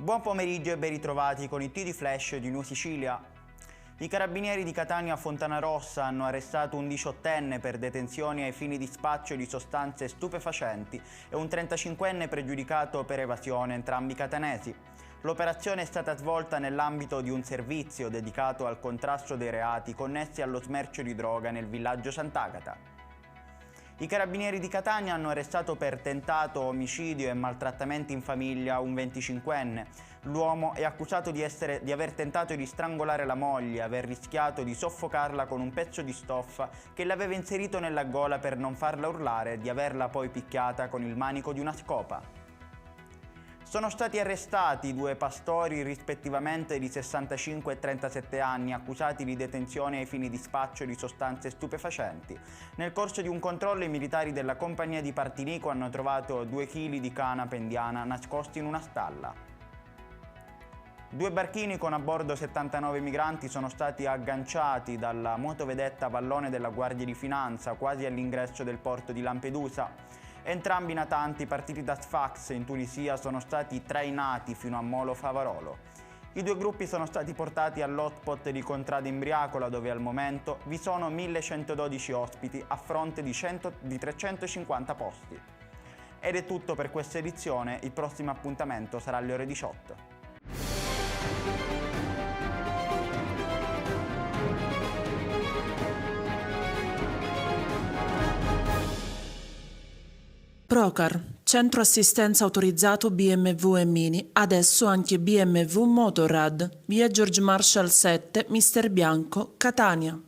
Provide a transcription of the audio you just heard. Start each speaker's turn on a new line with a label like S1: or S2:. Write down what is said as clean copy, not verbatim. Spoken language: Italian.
S1: Buon pomeriggio e ben ritrovati con il TG Flash di New Sicilia. I carabinieri di Catania Fontanarossa hanno arrestato un 18enne per detenzione ai fini di spaccio di sostanze stupefacenti e un 35enne pregiudicato per evasione, entrambi catanesi. L'operazione è stata svolta nell'ambito di un servizio dedicato al contrasto dei reati connessi allo smercio di droga nel villaggio Sant'Agata. I carabinieri di Catania hanno arrestato per tentato omicidio e maltrattamenti in famiglia un 25enne. L'uomo è accusato di aver tentato di strangolare la moglie, aver rischiato di soffocarla con un pezzo di stoffa che l'aveva inserito nella gola per non farla urlare e di averla poi picchiata con il manico di una scopa. Sono stati arrestati due pastori rispettivamente di 65 e 37 anni accusati di detenzione ai fini di spaccio di sostanze stupefacenti. Nel corso di un controllo i militari della compagnia di Partinico hanno trovato 2 kg di canapa indiana nascosti in una stalla. 2 barchini con a bordo 79 migranti sono stati agganciati dalla motovedetta Vallone della Guardia di Finanza quasi all'ingresso del porto di Lampedusa. Entrambi i natanti partiti da Sfax in Tunisia sono stati trainati fino a Molo Favarolo. I 2 gruppi sono stati portati all'hotspot di Contrada Imbriacola dove al momento vi sono 1112 ospiti a fronte di 350 posti. Ed è tutto per questa edizione, il prossimo appuntamento sarà alle ore 18.
S2: Procar, centro assistenza autorizzato BMW e Mini, adesso anche BMW Motorrad, via George Marshall 7, Mister Bianco, Catania.